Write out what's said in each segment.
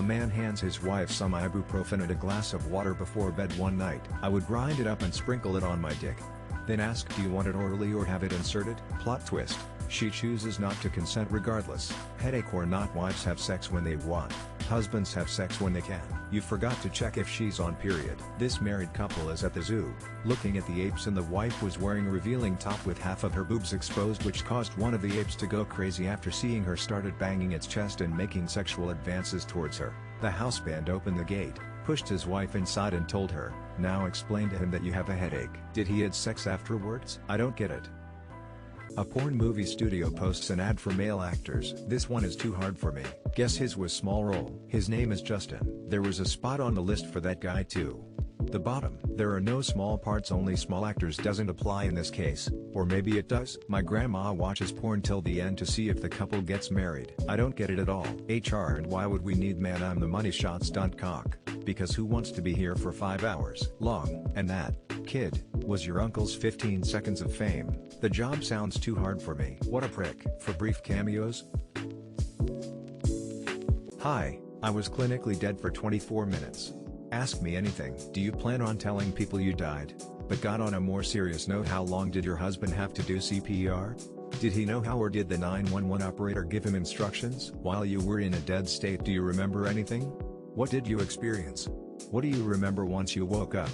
A man hands his wife some ibuprofen and a glass of water before bed one night. I would grind it up and sprinkle it on my dick. Then ask, do you want it orally or have it inserted? Plot twist. She chooses not to consent regardless. Headache or not, wives have sex when they want. Husbands have sex when they can. You forgot to check if she's on period. This married couple is at the zoo, looking at the apes, and the wife was wearing a revealing top with half of her boobs exposed, which caused one of the apes to go crazy after seeing her, started banging its chest and making sexual advances towards her. The houseband opened the gate, pushed his wife inside and told her, now explain to him that you have a headache. Did he have sex afterwards? I don't get it. A porn movie studio posts an ad for male actors. This one is too hard for me. Guess his was small role. His name is Justin. There was a spot on the list for that guy too. The bottom. There are no small parts, only small actors. Doesn't apply in this case. Or maybe it does. My grandma watches porn till the end to see if the couple gets married. I don't get it at all. HR, and why would we need man? I'm the money shot stunt cock. Because who wants to be here for 5 hours long? And that, kid, was your uncle's 15 seconds of fame. The job sounds too hard for me. What a prick. For brief cameos? Hi, I was clinically dead for 24 minutes. Ask me anything. Do you plan on telling people you died? But got on a more serious note, how long did your husband have to do CPR? Did he know how, or did the 911 operator give him instructions? While you were in a dead state, do you remember anything? What did you experience? What do you remember once you woke up?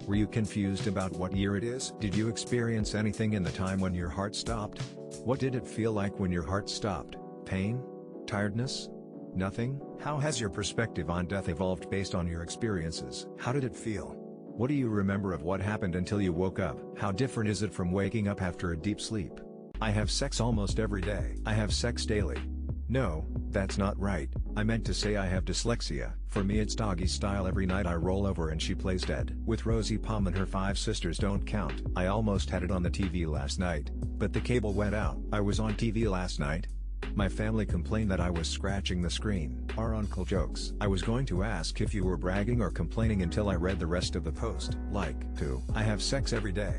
Were you confused about what year it is? Did you experience anything in the time when your heart stopped? What did it feel like when your heart stopped? Pain? Tiredness? Nothing? How has your perspective on death evolved based on your experiences? How did it feel? What do you remember of what happened until you woke up? How different is it from waking up after a deep sleep? I have sex almost every day. I have sex daily. No, that's not right. I meant to say I have dyslexia. For me it's doggy style. Every night I roll over and she plays dead. With Rosie Palm and her 5 sisters don't count. I almost had it on the TV last night, but the cable went out. I was on TV last night. My family complained that I was scratching the screen. Our uncle jokes. I was going to ask if you were bragging or complaining until I read the rest of the post. Like, 2. I have sex every day.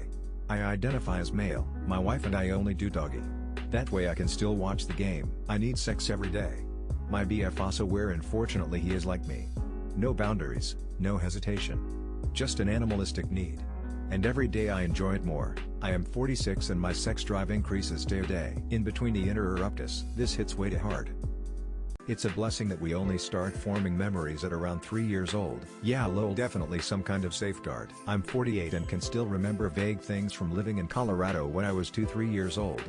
I identify as male. My wife and I only do doggy. That way I can still watch the game. I need sex every day. My BF also where, and fortunately he is like me. No boundaries, no hesitation. Just an animalistic need. And every day I enjoy it more. I am 46 and my sex drive increases day to day. In between the interruptus, this hits way too hard. It's a blessing that we only start forming memories at around 3 years old. Yeah lol, definitely some kind of safeguard. I'm 48 and can still remember vague things from living in Colorado when I was 2-3 years old.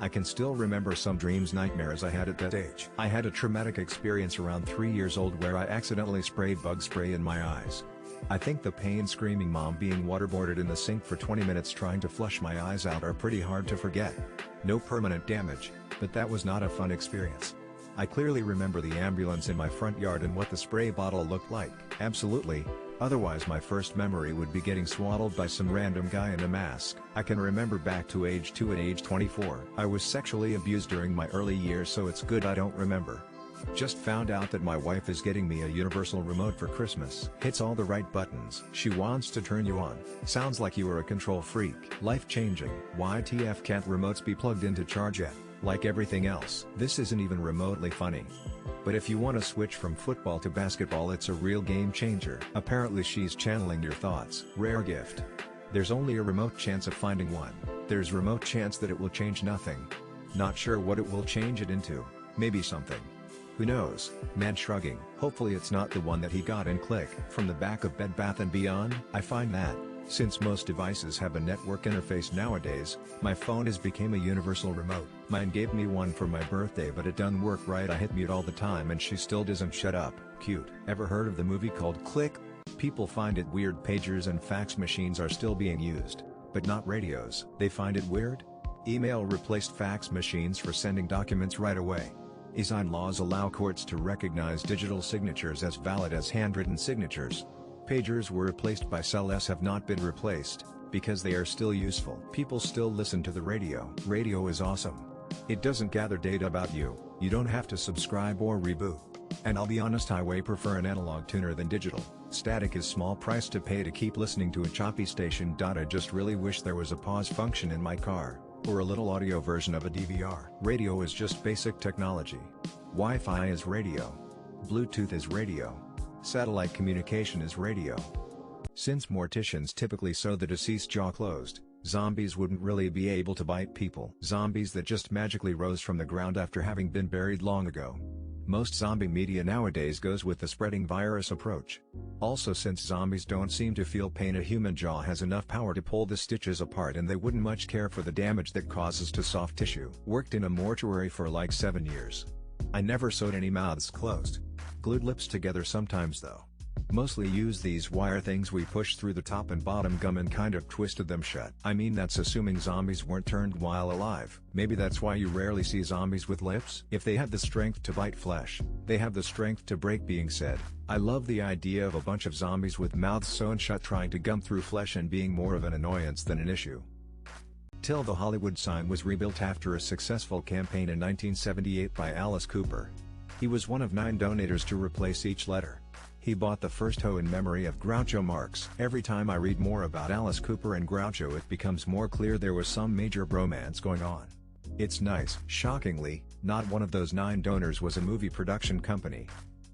I can still remember some dreams, nightmares I had at that age. I had a traumatic experience around 3 years old where I accidentally sprayed bug spray in my eyes. I think the pain, screaming mom, being waterboarded in the sink for 20 minutes trying to flush my eyes out are pretty hard to forget. No permanent damage, but that was not a fun experience. I clearly remember the ambulance in my front yard and what the spray bottle looked like. Absolutely. Otherwise my first memory would be getting swaddled by some random guy in a mask. I can remember back to age 2 and age 24. I was sexually abused during my early years, so it's good I don't remember. Just found out that my wife is getting me a universal remote for Christmas. Hits all the right buttons. She wants to turn you on. Sounds like you are a control freak. Life changing. YTF can't remotes be plugged into charge yet? Like everything else. This isn't even remotely funny. But if you want to switch from football to basketball, it's a real game changer. Apparently she's channeling your thoughts. Rare gift. There's only a remote chance of finding one. There's remote chance that it will change nothing. Not sure what it will change it into. Maybe something. Who knows? Man shrugging. Hopefully it's not the one that he got in Click. From the back of Bed Bath & Beyond. I find that, since most devices have a network interface nowadays, my phone has became a universal remote. Mine gave me one for my birthday but it doesn't work right. I hit mute all the time and she still doesn't shut up. Cute. Ever heard of the movie called Click? People find it weird pagers and fax machines are still being used, but not radios. They find it weird? Email replaced fax machines for sending documents right away. Design laws allow courts to recognize digital signatures as valid as handwritten signatures. Pagers were replaced by cells have not been replaced, because they are still useful. People still listen to the radio. Radio is awesome. It doesn't gather data about you, you don't have to subscribe or reboot. And I'll be honest, I way prefer an analog tuner than digital. Static is small price to pay to keep listening to a choppy station. I just really wish there was a pause function in my car, or a little audio version of a DVR. Radio is just basic technology. Wi-Fi is radio. Bluetooth is radio. Satellite communication is radio. Since morticians typically sew the deceased jaw closed, zombies wouldn't really be able to bite people. Zombies that just magically rose from the ground after having been buried long ago. Most zombie media nowadays goes with the spreading virus approach. Also, since zombies don't seem to feel pain, a human jaw has enough power to pull the stitches apart and they wouldn't much care for the damage that causes to soft tissue. Worked in a mortuary for like 7 years. I never sewed any mouths closed. Glued lips together sometimes though. Mostly use these wire things we push through the top and bottom gum and kind of twisted them shut. I mean, that's assuming zombies weren't turned while alive. Maybe that's why you rarely see zombies with lips. If they have the strength to bite flesh, they have the strength to break. Being said, I love the idea of a bunch of zombies with mouths sewn shut trying to gum through flesh and being more of an annoyance than an issue. Till the Hollywood sign was rebuilt after a successful campaign in 1978 by Alice Cooper. He was one of 9 donators to replace each letter. He bought the first hoe in memory of Groucho Marx. Every time I read more about Alice Cooper and Groucho, it becomes more clear there was some major bromance going on. It's nice. Shockingly, not one of those 9 donors was a movie production company.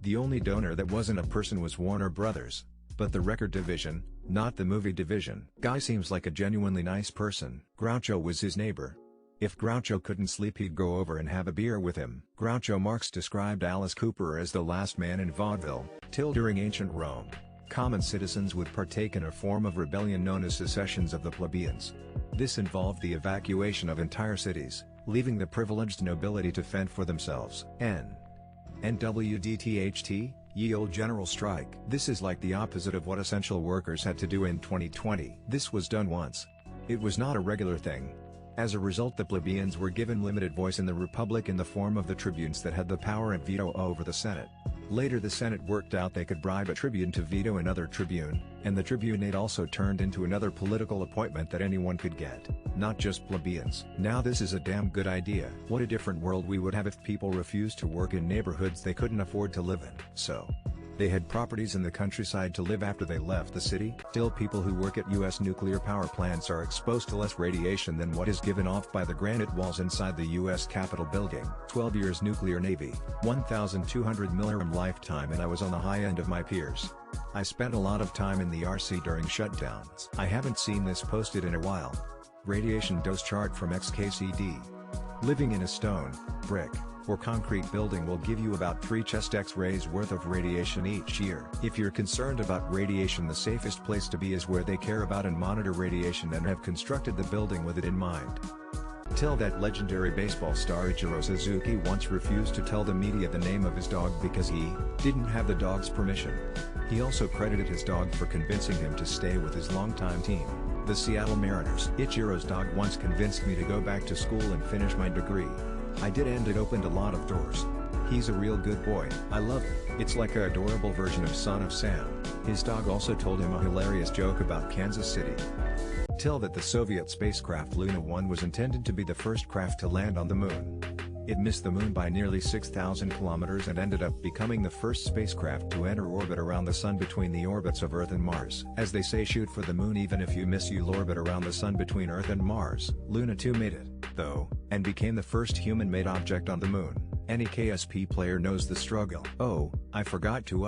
The only donor that wasn't a person was Warner Brothers, but the record division, not the movie division. Guy seems like a genuinely nice person. Groucho was his neighbor. If Groucho couldn't sleep, he'd go over and have a beer with him. Groucho Marx described Alice Cooper as the last man in vaudeville. Till during ancient Rome, common citizens would partake in a form of rebellion known as secessions of the plebeians. This involved the evacuation of entire cities, leaving the privileged nobility to fend for themselves. NWDTHT, ye old general strike. This is like the opposite of what essential workers had to do in 2020. This was done once. It was not a regular thing. As a result, the plebeians were given limited voice in the Republic in the form of the tribunes that had the power and veto over the Senate. Later the Senate worked out they could bribe a tribune to veto another tribune, and the tribunate also turned into another political appointment that anyone could get, not just plebeians. Now this is a damn good idea. What a different world we would have if people refused to work in neighborhoods they couldn't afford to live in. So they had properties in the countryside to live after they left the city. Still, people who work at U.S. nuclear power plants are exposed to less radiation than what is given off by the granite walls inside the U.S. Capitol building. 12 years nuclear Navy, 1,200 mg lifetime, and I was on the high end of my peers. I spent a lot of time in the RC during shutdowns. I haven't seen this posted in a while. Radiation dose chart from XKCD. Living in a stone, brick, or concrete building will give you about 3 chest X-rays worth of radiation each year. If you're concerned about radiation, the safest place to be is where they care about and monitor radiation and have constructed the building with it in mind. Till that legendary baseball star Ichiro Suzuki once refused to tell the media the name of his dog because he didn't have the dog's permission. He also credited his dog for convincing him to stay with his longtime team, the Seattle Mariners. Ichiro's dog once convinced me to go back to school and finish my degree. I did, and it opened a lot of doors. He's a real good boy. I love him. It's like a adorable version of Son of Sam. His dog also told him a hilarious joke about Kansas City. Till that the Soviet spacecraft Luna 1 was intended to be the first craft to land on the moon. It missed the moon by nearly 6,000 kilometers and ended up becoming the first spacecraft to enter orbit around the sun between the orbits of Earth and Mars. As they say, shoot for the moon even if you miss, you'll orbit around the sun between Earth and Mars. Luna 2 made it, though, and became the first human-made object on the moon. Any KSP player knows the struggle. Oh, I forgot to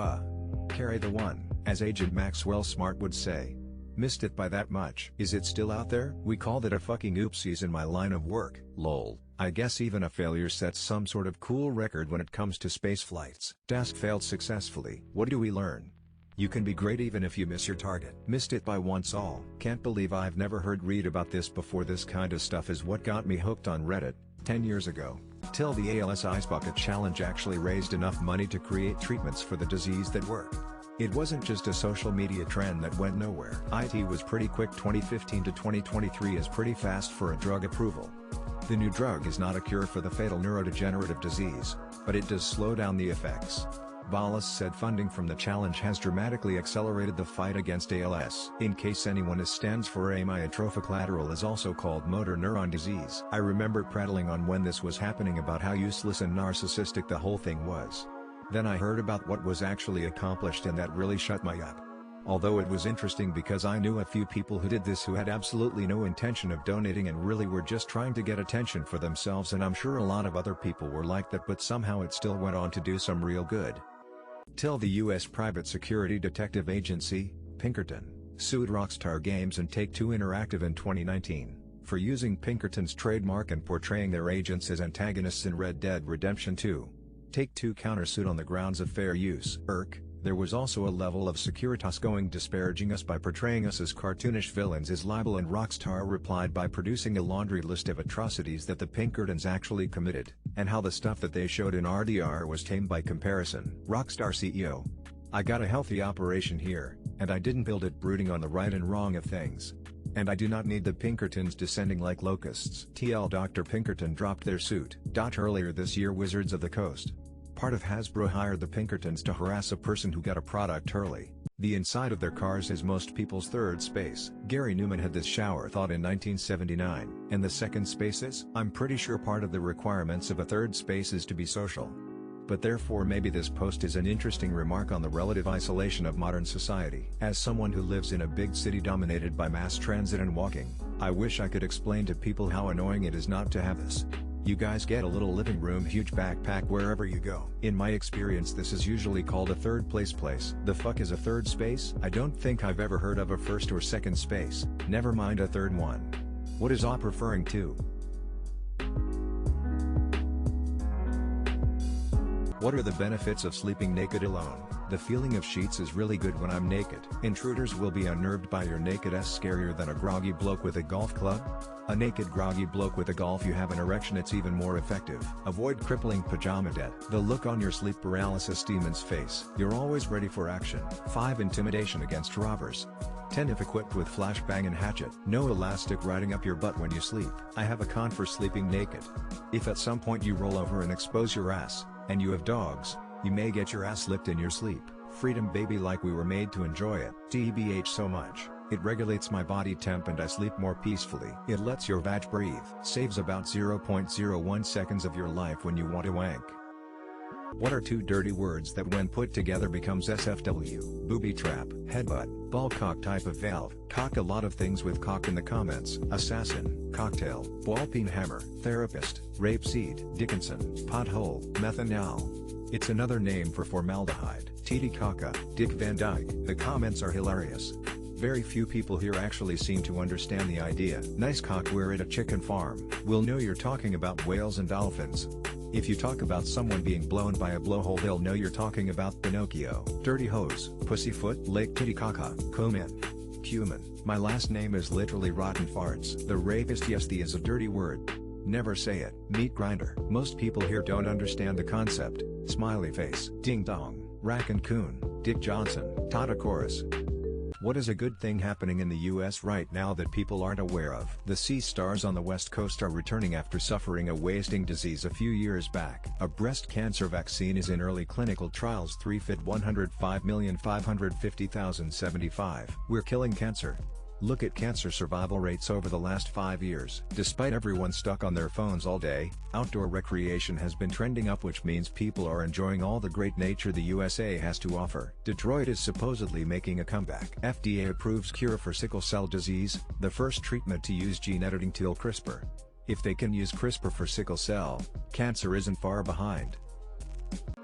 carry the one, as Agent Maxwell Smart would say. Missed it by that much. Is it still out there? We call that a fucking oopsies in my line of work. Lol. I guess even a failure sets some sort of cool record when it comes to space flights. Task failed successfully. What do we learn? You can be great even if you miss your target. Missed it by once all. Can't believe I've never read about this before. This kind of stuff is what got me hooked on Reddit 10 years ago. Till the ALS Ice Bucket Challenge actually raised enough money to create treatments for the disease that work. It wasn't just a social media trend that went nowhere. IT was pretty quick. 2015 to 2023 is pretty fast for a drug approval. The new drug is not a cure for the fatal neurodegenerative disease, but it does slow down the effects. Ballas said funding from the challenge has dramatically accelerated the fight against ALS. In case anyone, it stands for amyotrophic lateral, is also called motor neuron disease. I remember prattling on when this was happening about how useless and narcissistic the whole thing was. Then I heard about what was actually accomplished, and that really shut me up. Although it was interesting because I knew a few people who did this who had absolutely no intention of donating and really were just trying to get attention for themselves, and I'm sure a lot of other people were like that, but somehow it still went on to do some real good. Till the U.S. private security detective agency, Pinkerton, sued Rockstar Games and Take-Two Interactive in 2019, for using Pinkerton's trademark and portraying their agents as antagonists in Red Dead Redemption 2. Take-Two countersued on the grounds of fair use. There was also a level of Securitas going disparaging us by portraying us as cartoonish villains is libel, and Rockstar replied by producing a laundry list of atrocities that the Pinkertons actually committed, and how the stuff that they showed in RDR was tame by comparison. Rockstar CEO: I got a healthy operation here, and I didn't build it brooding on the right and wrong of things. And I do not need the Pinkertons descending like locusts. TL Dr. Pinkerton dropped their suit. Earlier this year, Wizards of the Coast, part of Hasbro, hired the Pinkertons to harass a person who got a product early. The inside of their cars is most people's third space. Gary Newman had this shower thought in 1979. And the second space is? I'm pretty sure part of the requirements of a third space is to be social. But therefore maybe this post is an interesting remark on the relative isolation of modern society. As someone who lives in a big city dominated by mass transit and walking, I wish I could explain to people how annoying it is not to have this. You guys get a little living room, huge backpack wherever you go. In my experience, this is usually called a third place. The fuck is a third space? I don't think I've ever heard of a first or second space, never mind a third one. What is OP referring to? What are the benefits of sleeping naked alone? The feeling of sheets is really good when I'm naked. Intruders will be unnerved by your nakedness, scarier than a groggy bloke with a golf club? A naked groggy bloke with a golf, you have an erection, it's even more effective. Avoid crippling pajama debt. The look on your sleep paralysis demon's face. You're always ready for action. 5. Intimidation against robbers. 10. If equipped with flashbang and hatchet. No elastic riding up your butt when you sleep. I have a con for sleeping naked. If at some point you roll over and expose your ass, and you have dogs, you may get your ass licked in your sleep. Freedom baby, like we were made to enjoy it. TBH so much. It regulates my body temp and I sleep more peacefully. It lets your vag breathe. Saves about 0.01 seconds of your life when you want to wank. What are two dirty words that when put together becomes SFW? Booby trap, headbutt, ball cock, type of valve. Cock, a lot of things with cock in the comments. Assassin, cocktail, ball peen, hammer, therapist, rapeseed, Dickinson, pothole, methanol. It's another name for formaldehyde. Titi Kaka, Dick Van Dyke. The comments are hilarious. Very few people here actually seem to understand the idea. Nice cock, we're at a chicken farm. We'll know you're talking about whales and dolphins. If you talk about someone being blown by a blowhole, they'll know you're talking about Pinocchio. Dirty hose, pussyfoot, Lake Titicaca, Coman, Cumin. My last name is literally rotten farts. The rapist, yes, the is a dirty word. Never say it. Meat grinder. Most people here don't understand the concept. Smiley face. Ding dong. Raccoon. Dick Johnson. Tata chorus. What is a good thing happening in the US right now that people aren't aware of? The sea stars on the West Coast are returning after suffering a wasting disease a few years back. A breast cancer vaccine is in early clinical trials. 3 fit 105,550,075. We're killing cancer. Look at cancer survival rates over the last 5 years. Despite everyone stuck on their phones all day, outdoor recreation has been trending up, which means people are enjoying all the great nature the USA has to offer. Detroit is supposedly making a comeback. FDA approves cure for sickle cell disease, the first treatment to use gene editing till CRISPR. If they can use CRISPR for sickle cell, cancer isn't far behind.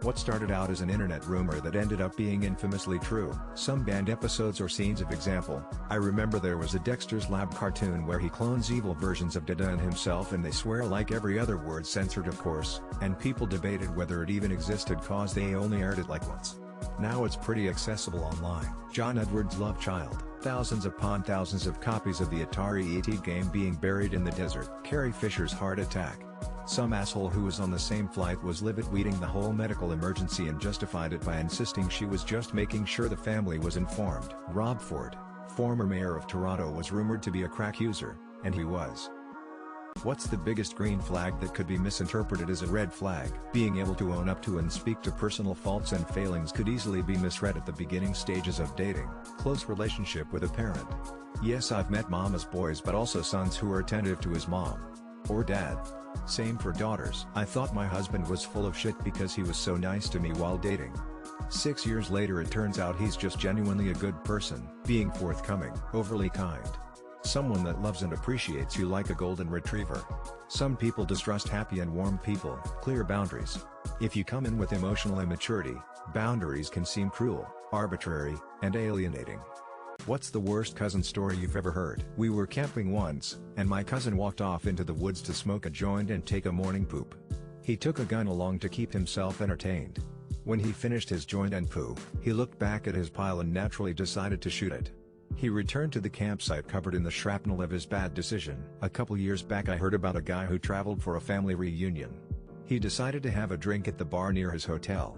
What started out as an internet rumor that ended up being infamously true. Some banned episodes or scenes of example. I remember there was a Dexter's Lab cartoon where he clones evil versions of Dada and himself, and they swear like every other word, censored of course, and people debated whether it even existed cause they only aired it like once. Now it's pretty accessible online. John Edwards' love child. Thousands upon thousands of copies of the Atari ET game being buried in the desert. Carrie Fisher's heart attack. Some asshole who was on the same flight was livid-tweeting the whole medical emergency and justified it by insisting she was just making sure the family was informed. Rob Ford, former mayor of Toronto, was rumored to be a crack user, and he was. What's the biggest green flag that could be misinterpreted as a red flag? Being able to own up to and speak to personal faults and failings could easily be misread at the beginning stages of dating. Close relationship with a parent. Yes, I've met mama's boys, but also sons who are attentive to his mom. Or dad. Same for daughters. I thought my husband was full of shit because he was so nice to me while dating. 6 years later it turns out he's just genuinely a good person, being forthcoming, overly kind. Someone that loves and appreciates you like a golden retriever. Some people distrust happy and warm people. Clear boundaries. If you come in with emotional immaturity, boundaries can seem cruel, arbitrary, and alienating. What's the worst cousin story you've ever heard? We were camping once, and my cousin walked off into the woods to smoke a joint and take a morning poop. He took a gun along to keep himself entertained. When he finished his joint and poo, he looked back at his pile and naturally decided to shoot it. He returned to the campsite covered in the shrapnel of his bad decision. A couple years back I heard about a guy who traveled for a family reunion. He decided to have a drink at the bar near his hotel.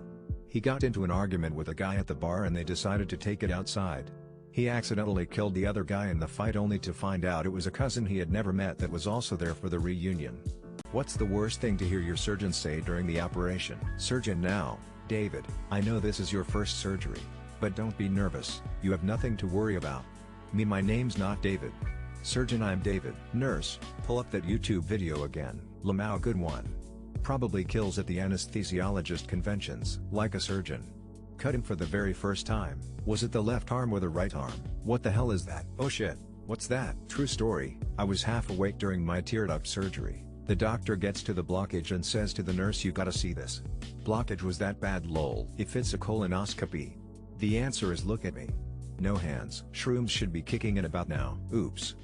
He got into an argument with a guy at the bar and they decided to take it outside. He accidentally killed the other guy in the fight only to find out it was a cousin he had never met that was also there for the reunion. What's the worst thing to hear your surgeon say during the operation? Surgeon: now, David, I know this is your first surgery. But don't be nervous, you have nothing to worry about. Me, my name's not David. Surgeon: I'm David. Nurse: pull up that YouTube video again. Lamau, good one. Probably kills at the anesthesiologist conventions. Like a surgeon. Cut him for the very first time. Was it the left arm or the right arm? What the hell is that? Oh shit, what's that? True story, I was half awake during my teared up surgery. The doctor gets to the blockage and says to the nurse, you gotta see this. Blockage was that bad, lol. If it's a colonoscopy. The answer is look at me. No hands. Shrooms should be kicking in about now. Oops.